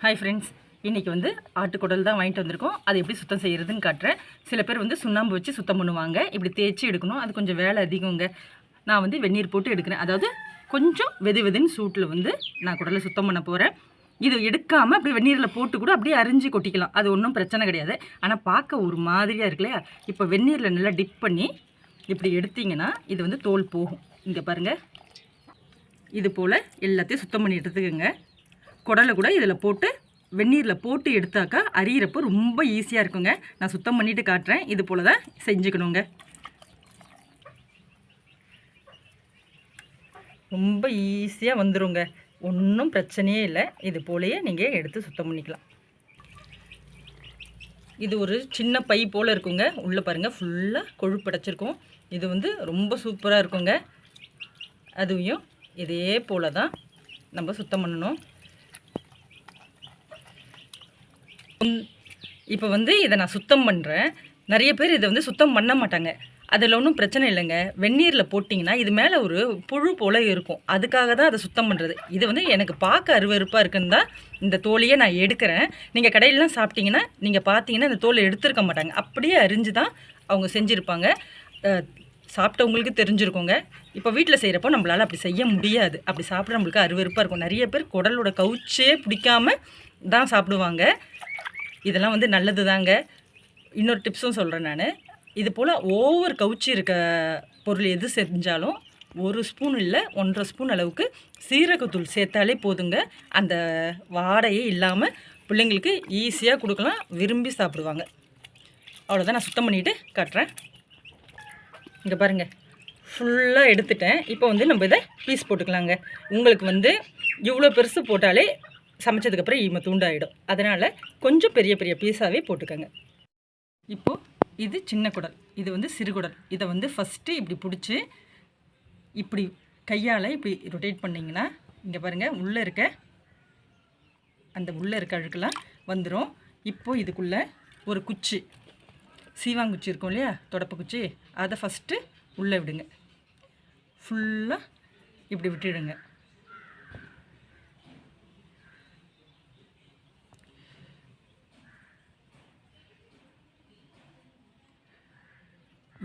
Hi friends, இன்றைக்கி வந்து ஆட்டுக்குடல் தான் வாங்கிட்டு வந்திருக்கோம். அது எப்படி சுத்தம் செய்கிறதுன்னு காட்டுறேன். சில பேர் வந்து சுண்ணாம்பு வச்சு சுத்தம் பண்ணுவாங்க. இப்படி தேய்ச்சி எடுக்கணும். அது கொஞ்சம் வேலை அதிகங்க. நான் வந்து வெந்நீர் போட்டு எடுக்கிறேன். அதாவது கொஞ்சம் வெதுன்னு சூட்டில் வந்து நான் குடலை சுத்தம் பண்ண போகிறேன். இது எடுக்காமல் அப்படி வெந்நீரில் போட்டு கூட அப்படியே அரிஞ்சு கொட்டிக்கலாம். அது ஒன்றும் பிரச்சனை கிடையாது. ஆனால் பார்க்க ஒரு மாதிரியாக இருக்கு இல்லையா? இப்போ வெந்நீரில் நல்லா டிப் பண்ணி இப்படி எடுத்திங்கன்னா இது வந்து தோல் போகும். இங்கே பாருங்கள், இது போல் எல்லாத்தையும் சுத்தம் பண்ணி எடுத்துக்கோங்க. குடலை கூட இதில் போட்டு வெந்நீரில் போட்டு எடுத்தாக்கா அரியிறப்போ ரொம்ப ஈஸியாக இருக்குங்க. நான் சுத்தம் பண்ணிவிட்டு காட்டுறேன். இது போல் தான் செஞ்சுக்கணுங்க. ரொம்ப ஈஸியாக வந்துடுங்க. ஒன்றும் பிரச்சனையே இல்லை. இது போலேயே நீங்கள் எடுத்து சுத்தம் பண்ணிக்கலாம். இது ஒரு சின்ன பை போல் இருக்குங்க. உள்ளே பாருங்கள், ஃபுல்லாக கொழுப்படைச்சிருக்கும். இது வந்து ரொம்ப சூப்பராக இருக்குங்க. அதுவும் இதே போல் தான் நம்ம சுத்தம் பண்ணணும். இப்போ வந்து இதை நான் சுத்தம் பண்ணுறேன். நிறைய பேர் இதை வந்து சுத்தம் பண்ண மாட்டாங்க. அதில் ஒன்றும் பிரச்சனை இல்லைங்க. வெந்நீரில் போட்டிங்கன்னா இது மேலே ஒரு புழு போல் இருக்கும். அதுக்காக தான் அதை சுத்தம் பண்ணுறது. இது வந்து எனக்கு பார்க்க அருவருப்பாக இருக்குன்னு தான் இந்த தோலையே நான் எடுக்கிறேன். நீங்கள் கடையிலலாம் சாப்பிட்டீங்கன்னா நீங்கள் பார்த்தீங்கன்னா இந்த தோலை எடுத்துருக்க மாட்டாங்க. அப்படியே அரிஞ்சு தான் அவங்க செஞ்சுருப்பாங்க. சாப்பிட்டவங்களுக்கு தெரிஞ்சிருக்கோங்க. இப்போ வீட்டில் செய்கிறப்போ நம்மளால் அப்படி செய்ய முடியாது. அப்படி சாப்பிட நம்மளுக்கு அருவருப்பாக இருக்கும். நிறைய பேர் குடலோட கவுச்சே பிடிக்காம தான் சாப்பிடுவாங்க. இதெல்லாம் வந்து நல்லது தாங்க. இன்னொரு டிப்ஸும் சொல்கிறேன் நான். இது போல் ஓவர் கவுச்சி இருக்க பொருள் எது செஞ்சாலும் 1 ஸ்பூன் இல்லை 1.5 ஸ்பூன் அளவுக்கு சீரகத்தூள் சேர்த்தாலே போதுங்க. அந்த வாடையே இல்லாமல் பிள்ளைங்களுக்கு ஈஸியாக கொடுக்கலாம், விரும்பி சாப்பிடுவாங்க. அவ்வளோதான். நான் சுத்தம் பண்ணிவிட்டு காட்டுறேன். இங்கே பாருங்கள், ஃபுல்லாக எடுத்துட்டேன். இப்போ வந்து நம்ம இதை பீஸ் போட்டுக்கலாங்க. உங்களுக்கு வந்து இவ்வளோ பெருசு போட்டாலே சமைச்சதுக்கப்புறம் ஈம தூண்டாயிடும். அதனால் கொஞ்சம் பெரிய பெரிய பீஸாகவே போட்டுக்கோங்க. இப்போது இது சின்ன குடல், இது வந்து சிறுகுடல். இதை வந்து ஃபஸ்ட்டு இப்படி பிடிச்சி இப்படி கையால் இப்படி ரொட்டேட் பண்ணிங்கன்னா இங்கே பாருங்கள், உள்ளே இருக்க அழுக்கெல்லாம் வந்துடும். இப்போது இதுக்குள்ளே ஒரு குச்சி, சீவாங்குச்சி இருக்கும் இல்லையா, தொடப்ப குச்சி, அதை ஃபஸ்ட்டு உள்ளே விடுங்க. ஃபுல்லாக இப்படி விட்டுடுங்க.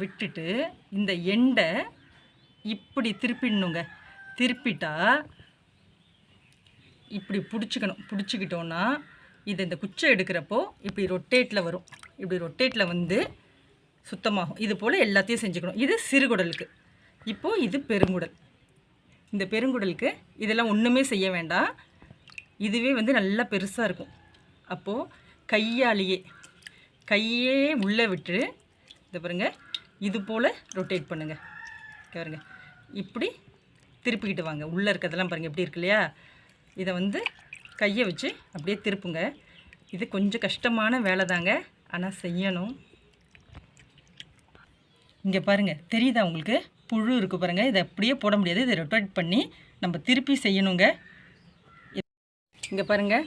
விட்டுட்டு இந்த எண்டை இப்படி திருப்பிடணுங்க. திருப்பிட்டா இப்படி பிடிச்சிக்கிட்டோன்னா இது இந்த குச்சை எடுக்கிறப்போ இப்படி ரொட்டேட்டில் வரும். இப்படி ரொட்டேட்டில் வந்து சுத்தமாகும். இது போல் எல்லாத்தையும் செஞ்சுக்கணும். இது சிறுகுடலுக்கு. இப்போது இது பெருங்குடல். இந்த பெருங்குடலுக்கு இதெல்லாம் ஒன்றுமே செய்ய வேண்டாம். இதுவே வந்து நல்லா பெருசாக இருக்கும். அப்போது கையே உள்ளே விட்டு இதை பாருங்கள், இது போல் ரொட்டேட் பண்ணுங்கள். பாருங்கள், இப்படி திருப்பிக்கிட்டு வாங்க. உள்ளே இருக்கிறதெல்லாம் பாருங்கள் எப்படி இருக்கு இல்லையா. இதை வந்து கையை வச்சு அப்படியே திருப்புங்க. இது கொஞ்சம் கஷ்டமான வேலை தாங்க, ஆனால் செய்யணும். இங்கே பாருங்கள், தெரியுதா உங்களுக்கு? புழு இருக்குது பாருங்கள். இதை அப்படியே போட முடியாது. இதை ரொட்டேட் பண்ணி நம்ம திருப்பி செய்யணுங்க. இங்கே பாருங்கள்,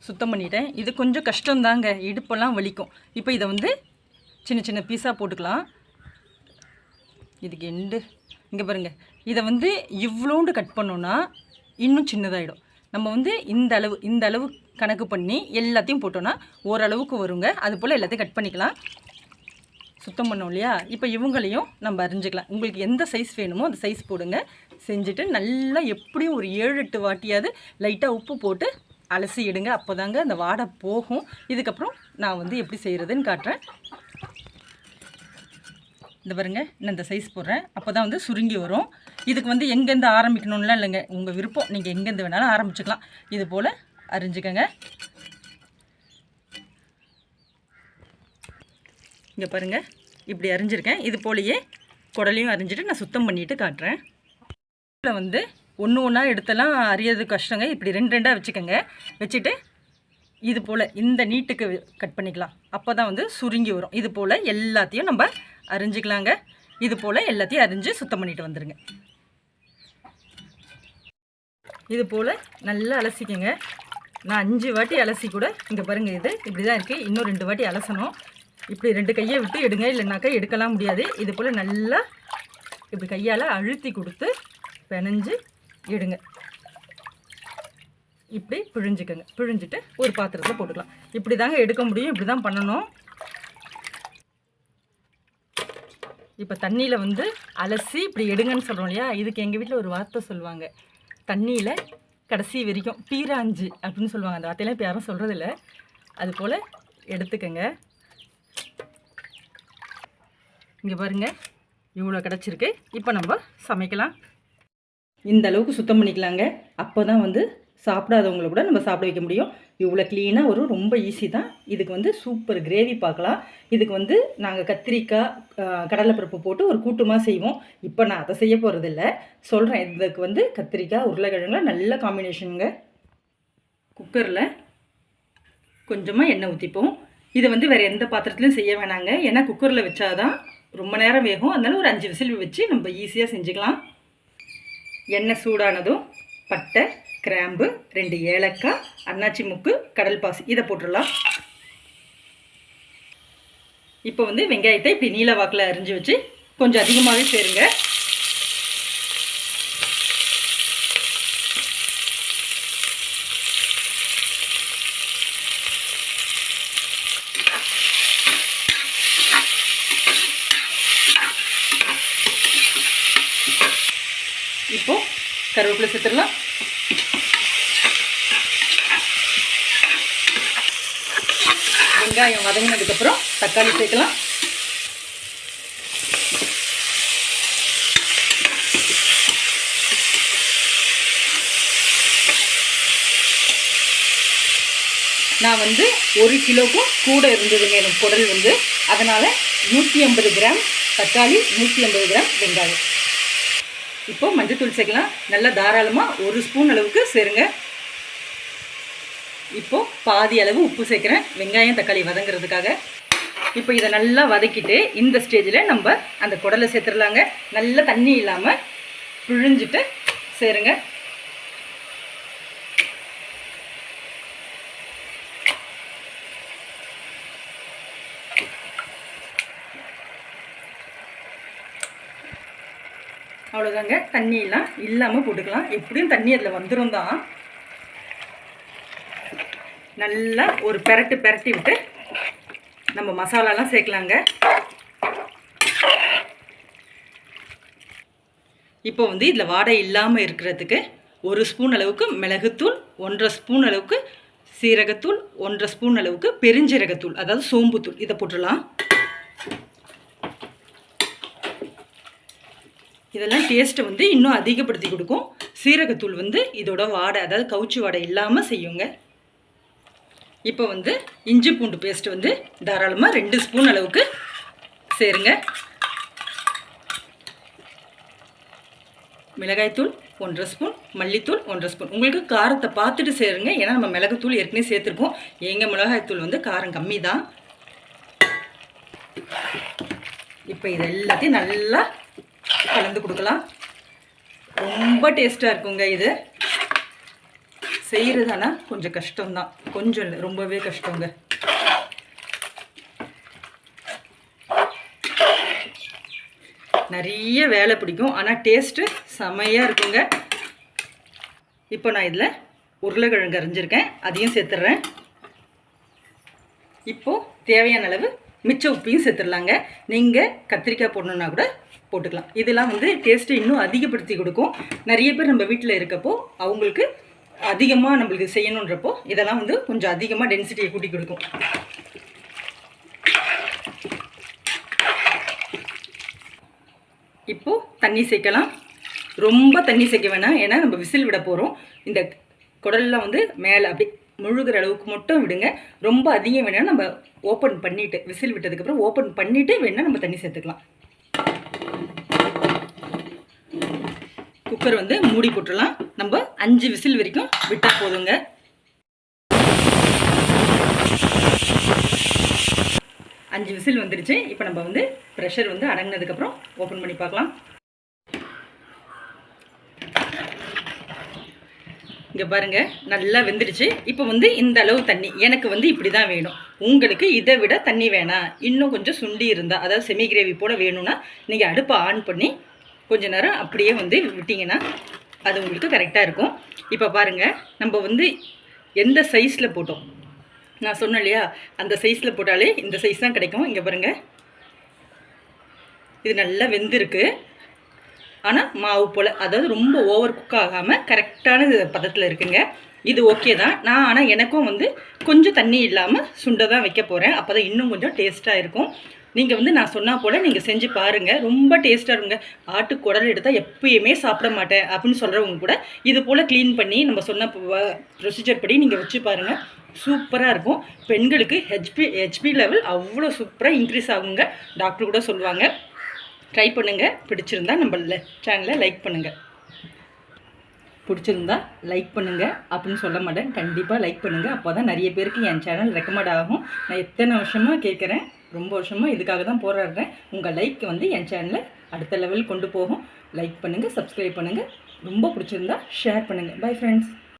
சுத்தம் பண்ணிட்டேன். இது கொஞ்சம் கஷ்டம்தாங்க, இடுப்பெல்லாம் வலிக்கும். இப்போ இதை வந்து சின்ன சின்ன பீஸாக போட்டுக்கலாம். இதுக்கு எண்டு இங்கே பாருங்கள், இதை வந்து இவ்வளோண்டு கட் பண்ணோன்னா இன்னும் சின்னதாகிடும். நம்ம வந்து இந்த அளவு கணக்கு பண்ணி எல்லாத்தையும் போட்டோன்னா ஓரளவுக்கு வருங்க. அது போல் எல்லாத்தையும் கட் பண்ணிக்கலாம். சுத்தம் பண்ணோம் இல்லையா. இப்போ இவங்களையும் நம்ம அரிஞ்சிக்கலாம். உங்களுக்கு எந்த சைஸ் வேணுமோ அந்த சைஸ் போடுங்க. செஞ்சுட்டு நல்லா எப்படியும் ஒரு 7-8 வாட்டியாவது லைட்டாக உப்பு போட்டு அலசி எடுங்க. அப்போ தாங்க அந்த வாடை போகும். இதுக்கப்புறம் நான் வந்து எப்படி செய்கிறதுன்னு காட்டுறேன். இந்த பாருங்க, நான் இந்த சைஸ் போடுறேன். அப்போ தான் வந்து சுருங்கி வரும். இதுக்கு வந்து எங்கேருந்து ஆரம்பிக்கணும்லாம் இல்லைங்க, உங்கள் விருப்பம். நீங்கள் எங்கேருந்து வேணாலும் ஆரம்பிச்சுக்கலாம். இது போல் அரிஞ்சுக்கங்க. இங்கே பாருங்கள், இப்படி அரிஞ்சிருக்கேன். இது போலையே குடலையும் அரிஞ்சிட்டு நான் சுத்தம் பண்ணிவிட்டு காட்டுறேன். இதில் வந்து ஒன்றா எடுத்தெல்லாம் அரியறது கஷ்டங்க. இப்படி 2 வச்சுக்கோங்க. வச்சுட்டு இது போல் இந்த நீட்டுக்கு கட் பண்ணிக்கலாம். அப்போ தான் வந்து சுருங்கி வரும். இது போல் எல்லாத்தையும் நம்ம அரிஞ்சிக்கலாங்க. இது போல் எல்லாத்தையும் அரிஞ்சு சுத்தம் பண்ணிட்டு வந்துடுங்க. இது போல் நல்லா அலசிக்கங்க. நான் 5 வாட்டி அலசி கூட இங்கே பாருங்கள், இது இப்படி தான் இருக்குது. இன்னும் 2 வாட்டி அலசணும். இப்படி 2 கையை விட்டு எடுங்க, இல்லைனாக்கா எடுக்கலாம் முடியாது. இது போல் நல்லா இப்படி கையால் அழுத்தி கொடுத்து பிணைஞ்சு எடுங்க. இப்படி பிழிஞ்சுக்கோங்க. பிழிஞ்சிட்டு ஒரு பாத்திரத்தில் போட்டுக்கலாம். இப்படி தாங்க எடுக்க முடியும், இப்படி தான் பண்ணணும். இப்போ தண்ணியில் வந்து அலசி இப்படி எடுங்கன்னு சொல்கிறோம் இல்லையா, இதுக்கு எங்கள் வீட்டில் ஒரு வார்த்தை சொல்லுவாங்க, தண்ணியில் கடைசி வரைக்கும் பீராஞ்சு அப்படின்னு சொல்லுவாங்க. அந்த வார்த்தையெல்லாம் இப்போ யாரும் சொல்கிறதில்ல. அது போல் எடுத்துக்கங்க. இங்கே பாருங்கள், இவ்வளோ கிடச்சிருக்கு. இப்போ நம்ம சமைக்கலாம். இந்த அளவுக்கு சுத்தம் பண்ணிக்கலாங்க. அப்போ தான் வந்து சாப்பிடாதவங்களை கூட நம்ம சாப்பிட வைக்க முடியும். இவ்வளோ க்ளீனாக வரும். ரொம்ப ஈஸி தான். இதுக்கு வந்து சூப்பர் கிரேவி பார்க்கலாம். இதுக்கு வந்து நாங்கள் கத்திரிக்காய், கடலைப்பருப்பு போட்டு ஒரு கூட்டுமாக செய்வோம். இப்போ நான் அதை செய்ய போகிறதில்ல, சொல்கிறேன். இதுக்கு வந்து கத்திரிக்காய், உருளைக்கிழங்குல நல்ல காம்பினேஷனுங்க. குக்கரில் கொஞ்சமாக எண்ணெய் ஊற்றிப்போம். இதை வந்து வேறு எந்த பாத்திரத்துலையும் செய்ய வேணாங்க. ஏன்னா குக்கரில் வச்சாதான் ரொம்ப நேரம் வேகும். அதனால ஒரு 5 விசில் வச்சு நம்ம ஈஸியாக செஞ்சுக்கலாம். எண்ணெய் சூடானதும் பட்டை, கிராம்பு, 2 ஏலக்காய், அன்னாச்சி முக்கு, கடல் பாசி இதை போட்டுடலாம். இப்போ வந்து வெங்காயத்தை இப்படி நீல வாக்கில் அரிஞ்சு வச்சு கொஞ்சம் அதிகமாகவே சேருங்க. இப்போ கருவேப்பிலை சேர்த்துடலாம். வெங்காயம் வதங்கினதுக்கப்புறம் தக்காளி சேர்க்கலாம். நான் வந்து 1 கிலோக்கும் கூட இருந்ததுங்க எனக்கு குடல் வந்து. அதனால் 150 கிராம் தக்காளி, 150 கிராம் வெங்காயம். இப்போ மஞ்சத்தூள் சேர்க்கலாம். நல்லா தாராளமாக 1 ஸ்பூன் அளவுக்கு சேருங்க. இப்போது பாதி அளவு உப்பு சேர்க்குறேன், வெங்காயம் தக்காளி வதங்கிறதுக்காக. இப்போ இதை நல்லா வதக்கிட்டு இந்த ஸ்டேஜில் நம்ம அந்த குடலை சேர்த்துடலாங்க. நல்லா தண்ணி இல்லாமல் பிழிஞ்சிட்டு சேருங்க. அவ்வளோதாங்க. தண்ணியெல்லாம் இல்லாமல் போட்டுக்கலாம். எப்படியும் தண்ணி அதில் வந்துடும் தான். நல்லா ஒரு பெரட்டி விட்டு நம்ம மசாலாலாம் சேர்க்கலாங்க. இப்போ வந்து இதில் வாடை இல்லாமல் இருக்கிறதுக்கு 1 ஸ்பூன் அளவுக்கு மிளகுத்தூள், 1.5 ஸ்பூன் அளவுக்கு சீரகத்தூள், 1.5 ஸ்பூன் அளவுக்கு பெருஞ்சீரகத்தூள், அதாவது சோம்புத்தூள் இதை போட்டுடலாம். இதெல்லாம் டேஸ்ட்டை வந்து இன்னும் அதிகப்படுத்தி கொடுக்கும். சீரகத்தூள் வந்து இதோட வாடை, அதாவது கவுச்சி வாடை இல்லாமல் செய்யுங்க. இப்போ வந்து இஞ்சி பூண்டு பேஸ்ட் வந்து தாராளமாக 2 ஸ்பூன் அளவுக்கு சேருங்க. மிளகாய்த்தூள் 1.5 ஸ்பூன், மல்லித்தூள் 1.5 ஸ்பூன். உங்களுக்கு காரத்தை பார்த்துட்டு சேருங்க. ஏன்னா நம்ம மிளகுத்தூள் ஏற்கனவே சேர்த்துருக்கோம். எங்கள் மிளகாய்த்தூள் வந்து காரம் கம்மி தான். இப்போ இது எல்லாத்தையும் நல்லா கலந்து கொடுக்கலாம். ரொம்ப டேஸ்ட்டாக இருக்குங்க. இது செய்கிறதானா கொஞ்சம் கஷ்டம்தான், கொஞ்சம் இல்லை ரொம்பவே கஷ்டங்க. நிறைய வேலை பிடிக்கும், ஆனால் டேஸ்ட்டு செமையாக இருக்குங்க. இப்போ நான் இதில் உருளைக்கிழங்கு அரைஞ்சிருக்கேன், அதையும் சேர்த்துட்றேன். இப்போது தேவையான அளவு மிச்ச உப்பையும் சேர்த்துடலாங்க. நீங்கள் கத்திரிக்காய் போடணுன்னா கூட போட்டுக்கலாம். இதெல்லாம் வந்து டேஸ்ட்டு இன்னும் அதிகப்படுத்தி கொடுக்கும். நிறைய பேர் நம்ம வீட்டில் இருக்கப்போ அவங்களுக்கு அதிகமாக நம்மளுக்கு செய்யணுன்றப்போ இதெல்லாம் வந்து கொஞ்சம் அதிகமாக டென்சிட்டியை கூட்டி கொடுக்கும். இப்போது தண்ணி சேர்க்கலாம். ரொம்ப தண்ணி சேர்க்க வேணாம், ஏன்னா நம்ம விசில் விட போகிறோம். இந்த குடல்லாம் வந்து மேலே அப்படி முழுகிற அளவுக்கு மட்டும் விடுங்க. ரொம்ப அதிகம் வேணால் நம்ம ஓப்பன் பண்ணிவிட்டு, விசில் விட்டதுக்கப்புறம் ஓப்பன் பண்ணிவிட்டு வேணால் நம்ம தண்ணி சேர்த்துக்கலாம். குக்கர் வந்து மூடி போட்டுடலாம். நம்ம 5 விசில் வரைக்கும் விட்டால் போதுங்க. 5 விசில் வந்துடுச்சு. இப்போ நம்ம வந்து ப்ரெஷர் வந்து அடங்கினதுக்கப்புறம் ஓப்பன் பண்ணி பார்க்கலாம். இங்கே பாருங்கள், நல்லா வெந்துடுச்சு. இப்போ வந்து இந்த அளவு தண்ணி எனக்கு வந்து இப்படி தான் வேணும். உங்களுக்கு இதை விட தண்ணி வேணாம், இன்னும் கொஞ்சம் சுண்டி இருந்தால், அதாவது செமி கிரேவி போல் வேணும்னா நீங்கள் அடுப்பை ஆன் பண்ணி கொஞ்ச நேரம் அப்படியே வந்து விட்டிங்கன்னா அது உங்களுக்கு கரெக்டாக இருக்கும். இப்போ பாருங்கள், நம்ம வந்து எந்த சைஸில் போட்டோம் நான் சொன்னேன் இல்லையா, அந்த சைஸில் போட்டாலே இந்த சைஸ் தான் கிடைக்கும். இங்கே பாருங்கள், இது நல்லா வெந்திருக்கு. ஆனால் மாவு போல், அதாவது ரொம்ப ஓவர் குக் ஆகாமல் கரெக்டான பதத்தில் இருக்குங்க. இது ஓகே தான். ஆனால் எனக்கும் வந்து கொஞ்சம் தண்ணி இல்லாமல் சுண்டை தான் வைக்க போகிறேன். அப்போ தான் இன்னும் கொஞ்சம் டேஸ்ட்டாக இருக்கும். நீங்கள் வந்து நான் சொன்னால் போல் நீங்கள் செஞ்சு பாருங்கள், ரொம்ப டேஸ்ட்டாக இருங்க. ஆட்டு குடல் எடுத்தால் எப்பயுமே சாப்பிட மாட்டேன் அப்படின்னு சொல்கிறவங்க கூட இது போல் க்ளீன் பண்ணி நம்ம சொன்ன ப்ரொசீஜர் படி நீங்கள் வச்சு பாருங்கள், சூப்பராக இருக்கும். பெண்களுக்கு ஹெச்பி லெவல் அவ்வளோ சூப்பராக இன்க்ரீஸ் ஆகுங்க, டாக்டர் கூட சொல்லுவாங்க. ட்ரை பண்ணுங்கள். பிடிச்சிருந்தா நம்ம சேனலை லைக் பண்ணுங்கள். பிடிச்சிருந்தா லைக் பண்ணுங்கள் அப்படின்னு சொல்ல மாட்டேன், கண்டிப்பாக லைக் பண்ணுங்கள். அப்போ தான் நிறைய பேருக்கு என் சேனல் ரெக்கமெண்ட் ஆகும். நான் எத்தனை வருஷமாக கேட்குறேன், ரொம்ப வருஷமாக இதுக்காக தான் போராடுறேன். உங்கள் லைக் வந்து என் சேனலை அடுத்த லெவல் கொண்டு போகும். லைக் பண்ணுங்கள், சப்ஸ்கிரைப் பண்ணுங்கள். ரொம்ப பிடிச்சிருந்தா ஷேர் பண்ணுங்கள். Bye friends.